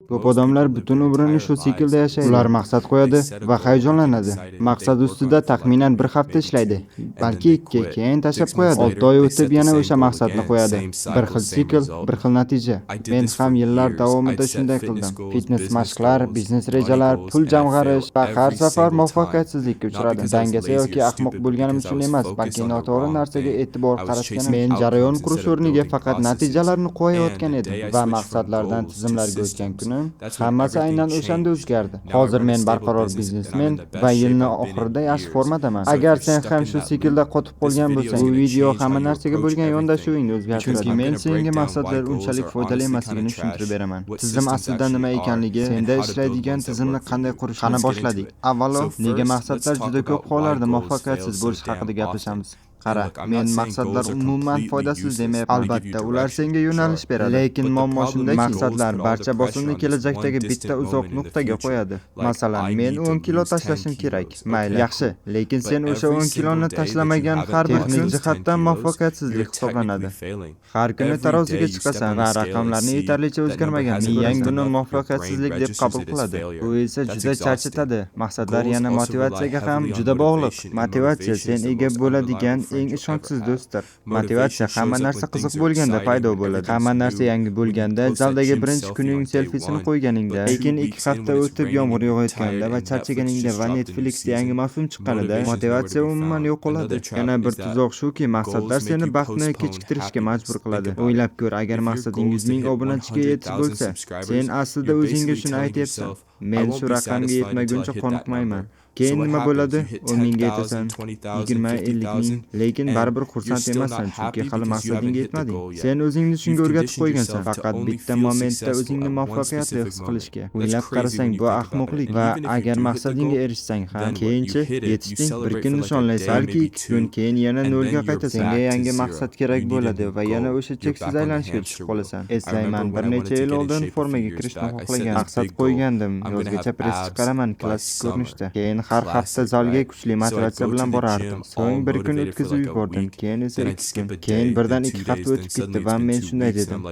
Ko'p odamlar butun umrini shu siklda yashaydi. Ular maqsad qo'yadi va hayajonlanadi. Maqsad ustida taxminan bir hafta ishlaydi, balki 2, keyin tashlab qo'yadi. 6 oy o'tib yana o'sha maqsadni qo'yadi. Bir xil sikl, bir xil natija. Men ham yillar davomida shunday qildim. Fitness mashqlar, biznes rejalar, pul jamg'arish va har safar muvaffaqiyatsizlikka uchradim. Dangasa yoki ahmoq bo'lganim uchun emas, balki noto'g'ri narsaga e'tibor qaratganim. Men jarayon qurish o'rniga faqat natijalarni qo'yayotgan edim va maqsadlardan tizimlarga o'tgan kuni hammasi aynan o'shanda o'zgardi. Hozir men barqaror biznesmen va yilni oxirida yaxshi formadaman. Agar sen ham shu siklda qotib qolgan bo'lsang, bu video hamma narsaga bo'lgan yondashuvingni o'zgartiradi. Chunki men senga maqsadlar unchalik foydali emasligini tushuntirib beraman. Tizim aslida nima ekanligi, senda ishlaydigan tizimni qanday qurish. Qani boshladik. Avvalo, nega maqsadlar juda ko'p hollarda muvaffaqiyatsiz bo'lishi haqida gaplashamiz. Qara, men maqsadlar umuman foydasiz demayapman. Albatta, ular senga yo'nalish beradi. Lekin muammo shundaki, maqsadlar barcha bosimni kelajakdagi bitta uzoq nuqtaga qo'yadi. Masalan, men 10 kilo tashlashim kerak. Mayli, yaxshi, lekin sen o'sha 10 kiloni tashlamagan har bir kun jihatdan muvaffaqiyatsizlik hisoblanadi. Har kuni taroziga chiqasan va raqamlarni yetarlicha o'zgarmagan, miyang buni muvaffaqiyatsizlik deb qabul qiladi. Bu esa juda charchatadi. Maqsadlar yana motivatsiyaga ham juda bog'liq. Motivatsiya sen ega bo'ladigan eng ishonchsiz do'stdir. Motivatsiya hamma narsa qiziq bo'lganda paydo bo'ladi. Hamma narsa yangi bo'lganda, zaldagi birinchi kuning selfisini qo'yganingda, lekin 2 hafta o'tib yomg'ir yog'ayotganda va charchaganingda va Netflixda yangi mavsum chiqqanida motivatsiya umuman yo'q bo'ladi. Yana bir tuzoq shuki, maqsadlar seni baxtni kechiktirishga majbur qiladi. O'ylab ko'r, agar maqsading 100 ming obunachiga yetish bo'lsa, sen aslida o'zingga shuni aytyapsan. Men shu raqamga yetmaguncha qoniqmayman. Keyin nima bo'ladi? 10 mingga yetasan, 20-50 ming, lekin baribir xursand emassan, chunki hali maqsadingga yetmading. Sen o'zingni shunga o'rgatib qo'ygansan, faqat bitta momentda o'zingni muvaffaqiyatli his qilishga. O'ylab qarasang, bu ahmoqlik va agar maqsadingga erishsang ham, keyinchi yetishding, bir kun nishonlaysan, balki 2 kun keyin yana nolga qaytasan. Senga yangi maqsad kerak bo'ladi va yana o'sha cheksiz aylanishga tushib qolasan. Eslayman, bir necha yil oldin formaga kirishni xohlagan, maqsad qo'ygandim, yozgacha press chiqaraman klassik ko'rinishda. Keyin har hafta zalga kuchli motivatsiya bilan borardim. So'ng bir kun o'tkazib yubordim, keyin esa 2 kun. Keyin birdan 2 hafta o'tib ketdi va men shunday dedim: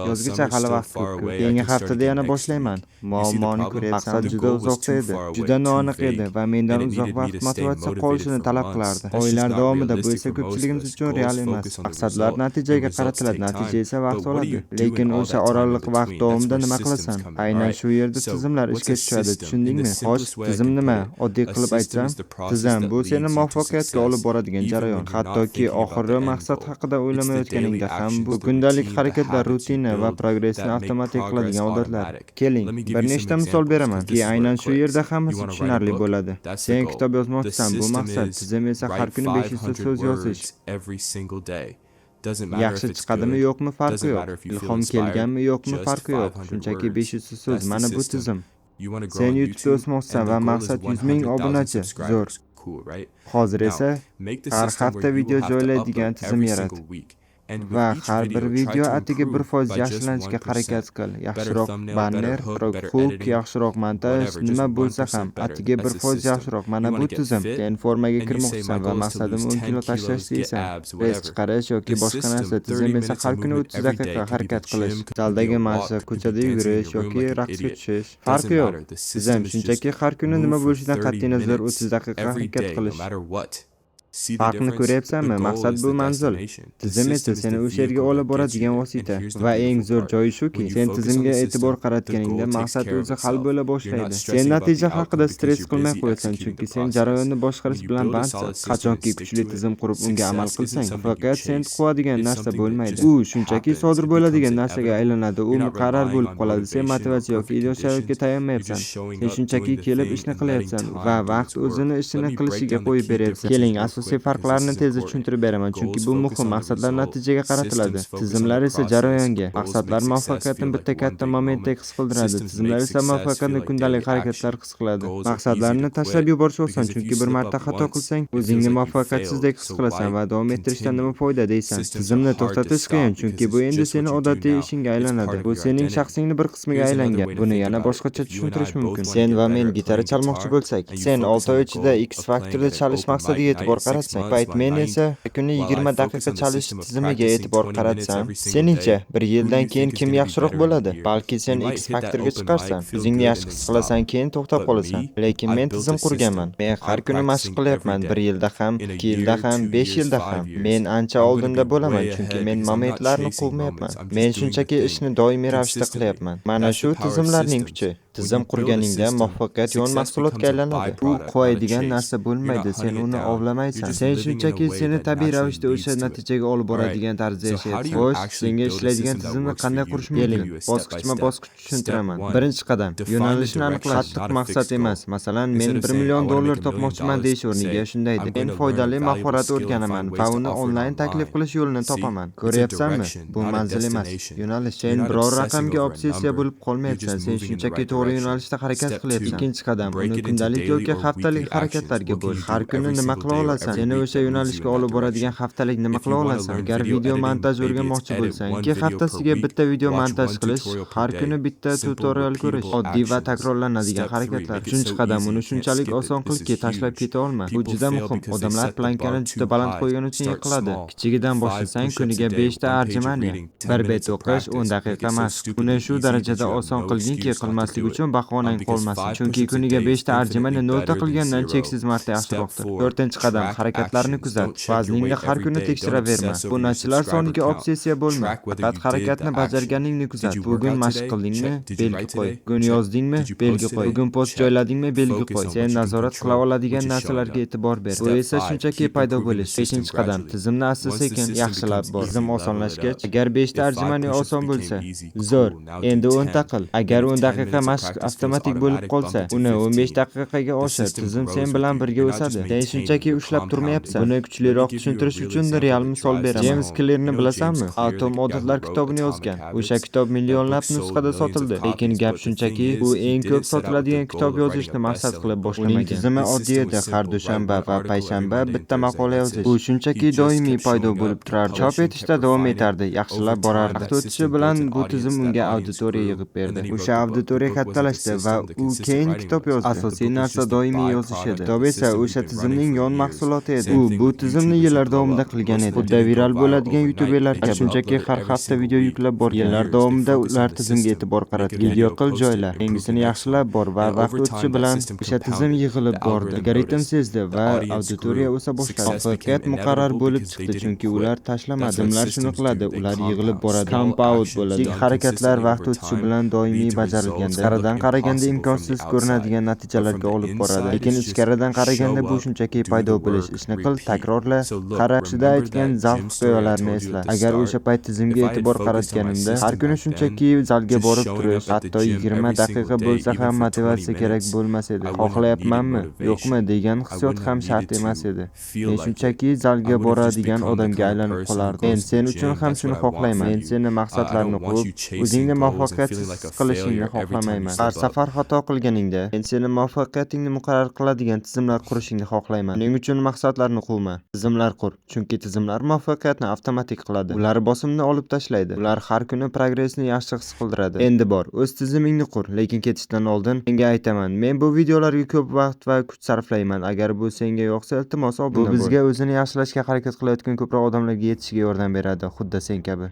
yozgacha hali vaqt ko'p. Keyingi haftada yana boshlayman. Muammoni ko'ryapsan, maqsad juda uzoqda edi, juda noaniq edi va mendan uzoq vaqt motivatsiya qolishini talab qilardi. Oylar davomida bu esa ko'pchiligimiz uchun real emas. Maqsadlar natijaga qaratiladi, natija esa vaqt oladi. Lekin o'sha oraliq vaqt davomida nima qilasan? Aynan shu yerda tizimlar ishga tushadi, tushundingmi? Xo'sh, tizim nima? Oddiy qilib aytsam, tizim bu seni muvaffaqiyatga olib boradigan jarayon. Hattoki oxirgi maqsad haqida o'ylamayotganingda ham bu kundalik harakatlar, rutina va progressni avtomatik qiladigan odatlar. Keling, bir nechta misol beraman, ki aynan shu yerda hammasi tushunarli bo'ladi. Sen kitob yozmoqchisan, bu maqsad, tizim esa har kuni 500 so'z yozish. Yaxshi chiqadimi yo'qmi farqi yo'q. Ilhom kelganmi yo'qmi farqi yo'q. Shunchaki 500 so'z, mana bu tizim. Sen YouTube'da o'smoqchisan va maqsad 100 ming obunachi. Zo'r. Hozir esa har hafta video joylaydigan tizim yarat. Va har bir video atiga 1% yaxshilanishga harakat qil. Yaxshiroq banner, hook, yaxshiroq montaj, nima bo'lsa ham atiga 1% yaxshiroq. Mana bu tizim. Sen formaga kirmoqchisan va maqsadim 10 kilo tashlash deysan. Press chiqarish yoki boshqa narsa. Tizim esa har kuni 30 daqiqa harakat qilish, zaldagi mashq, ko'chada yugurish yoki raqsga tushish. Farqi yo'q. Tizim shunchaki har kuni nima bo'lishidan qat'iy nazar 30 daqiqa harakat qilish. Farqni ko'ryapsanmi? Maqsad bu manzil. Tizim esa seni o'sha yerga olib boradigan vosita. Va eng zo'r joyi shuki, sen tizimga e'tibor qaratganingda maqsad o'zi hal bo'la boshlaydi. Sen natija haqida stress qilmay qo'yasan, chunki sen jarayonni boshqarish bilan bandsan. Qachonki kuchli tizim qurib unga amal qilsang, faqat sen quvadigan narsa bo'lmaydi. U shunchaki sodir bo'ladigan narsaga aylanadi. U muqarrar bo'lib qoladi. Sen motivatsiya yoki ideal sharoitga tayanmayapsan. Sen shunchaki kelib ishni qilyapsan va vaqt o'zini ishini qilishiga qo'yib beryapsan. Keling, asosiy farqlarni tezda tushuntirib beraman, chunki bu muhim. Maqsadlar natijaga qaratiladi, tizimlar esa jarayonga. Maqsadlar muvaffaqiyatni bitta katta momentda his qildiradi, tizimlar esa muvaffaqiyatni kundalik harakatlar his qiladi. Maqsadlarni tashlab yuborish oson, chunki bir marta xato qilsang, o'zingni muvaffaqiyatsizdek his qilasan va davom ettirishdan nima foyda deysan. Tizimni to'xtatish qiyin, chunki bu endi seni odatiy ishingga aylanadi. Bu sening shaxsingning bir qismiga aylangan. Buni yana boshqacha tushuntirish mumkin. Sen va men gitara chalmoqchi bo'lsak, sen 6 oy ichida X Factor'da chalish maqsadiga e'tibor qaratsak, payt men esa kuni 20 daqiqa chalish tizimiga e'tibor qaratsam, seningcha bir yildan keyin kim yaxshiroq bo'ladi? Balki sen X faktorga chiqarsan, o'zingni yaxshi his qilasan, keyin to'xtab qolasan. Lekin men tizim qurganman. Men har kuni mashq qilyapman, 1 yilda ham, 2 yilda ham, 5 yilda ham. Men ancha oldinda bo'laman, chunki men momentlarni quvmayapman. Men shunchaki ishni doimiy ravishda qilyapman. Mana shu tizimlarning kuchi. Tizim qurganingda muvaffaqiyat yo'l mahsulotga aylanadi. U qo'yadigan narsa bo'lmaydi, sen uni ovlamaysan. Sen shunchaki seni tabiiy ravishda o'sha natijaga olib boradigan tarzda yashayapsan. Xo'sh, senga ishlaydigan tizimni qanday qurish mumkin? Bosqichma-bosqich tushuntiraman. Birinchi qadam, yo'nalishni aniqlash. Qattiq maqsad emas. Masalan, men 1 million dollar topmoqchiman deyish o'rniga shunday deb, men foydali mahorat o'rganaman va uni onlayn taklif qilish yo'lini topaman. Ko'ryapsanmi? Bu manzil emas, yo'nalish. Sen biror raqamga obsessiya bo'lib qolmayapsan. Sen shunchaki to'g'ri yo'nalishda harakat qilyapsan. Ikkinchi qadam, uni kundalik yoki haftalik harakatlarga bo'l. Har kuni nima qila olasan? Seni o'sha yo'nalishga olib boradigan haftalik nima qila olasan? Agar video montaj o'rganmoqchi bo'lsang, 2 haftasiga bitta video montaj qilish, har kuni bitta tutorial ko'rish, oddiy va takrorlanadigan harakatlar. Uchinchi qadam, uni shunchalik oson qilki, tashlab keta olma. Bu juda muhim. Odamlar plankani juda baland qo'ygani uchun yiqiladi. Kichigidan boshlasang, kuniga 5 ta arjimaniya, 1 bet o'qish, 10 daqiqa mashq. Buni shu darajada oson qilginki, qilmaslik uchun bahonang qolmasin. Chunki kuniga 5 ta arjimani 0 ta qilgandan cheksiz marta yaxshiroqdir. 4-qadam, harakatlarni kuzat. Vazningni har kuni tekshiraverma. Bunachilar soniga obsessiya bo'lma. Faqat harakatni bajarganingni kuzat. Bugun mashq qildingmi? Belgi qo'y. Bugun yozdingmi? Belgi qo'y. Bugun post joyladingmi? Belgi qo'y. Sen nazorat qila oladigan narsalarga e'tibor ber. Bu esa shunchaki paydo bo'lish. 5-qadam, tizimni asta-sekin yaxshilab bor. Tizim osonlashgach, agar 5 ta arjimani oson bo'lsa, zo'r. Endi 10 ta qil. Agar 10 daqiqa mashq avtomatik bo'lib qolsa, uni 15 daqiqaga oshir. Tizim sen bilan birga o'sadi. Sen shunchaki ushlab turmayapsan. Buni kuchliroq tushuntirish uchun real misol beraman. James Clearni bilasanmi? Atom odatlar kitobini yozgan. O'sha kitob millionlab nusxada sotildi. Lekin gap shunchaki, u eng ko'p sotiladigan kitob yozishni maqsad qilib boshlamagan. Uning tizimi oddiy edi. Har dushanba va payshanba bitta maqola yozish. Bu shunchaki doimiy paydo bo'lib turardi. Chop etishda davom etardi, yaxshilab borardi. Vaqt o'tishi bilan bu tizim unga auditoriya yig'ib berdi. O'sha auditoriya kattalashdi va u keyin kitob yozdi. Asosiy narsa doimiy yozish edi. Kitob esa o'sha tizimning yon mahsuloti edi. U bu tizimni yillar davomida qilgan edi. Xuddi viral bo'ladigan youtuberlar kabi. Shunchaki har hafta video yuklab borgan. Yillar davomida ular tizimga e'tibor qaratgan. Video qil joylar. Yangisini yaxshilab bor va vaqt o'tishi bilan o'sha tizim yig'ilib bordi. Algoritm sezdi va auditoriya o'sa boshladi. Muvaffaqiyat muqarrar bo'lib chiqdi, chunki ular tashlamadi. Tizimlar shuni qiladi, ular yig'ilib boradi. Compound bo'ladi. Harakatlar vaqt o'tishi bilan doimiy bajarilganda, ichkaridan qaraganda imkonsiz ko'rinadigan natijalarga olib boradi. Lekin ichkaridan qaraganda bu shunchaki paydo bo'lish. Ishni qil, takrorla, qara. Shunda aytgan zavq hikoyalarini esla. Agar o'sha payt tizimga e'tibor qaratganimda, har kuni shunchaki zalga borib turish, hatto 20 daqiqa bo'lsa ham motivatsiya kerak bo'lmas edi. Xohlayapmanmi, yo'qmi degan hissiyot ham shart emas edi. Men shunchaki zalga boradigan odamga aylanib qolardim. Men sen uchun ham shuni xohlayman. Men seni maqsadlarni qo'yib, o'zingni muvaffaqiyatsiz qilishingni xohlamayman. Har safar xato qilganingda, men seni muvaffaqiyatingni muqarrar qiladigan tizimlar qurishingni xohlayman. Shuning uchun maqsadlarni quvma, tizimlar qur. Chunki tizimlar muvaffaqiyatni avtomatik qiladi. Ular bosimni olib tashlaydi. Ular har kuni progressni yaxshi his qildiradi. Endi bor, o'z tizimingni qur, lekin ketishdan oldin menga aytaman. Men bu videolarga ko'p vaqt va kuch sarflayman. Agar bu senga yoqsa, iltimos obuna bo'l. Bu bizga o'zini yaxshilashga harakat qilayotgan ko'proq odamlarga yetishiga yordam beradi, xuddi sen kabi.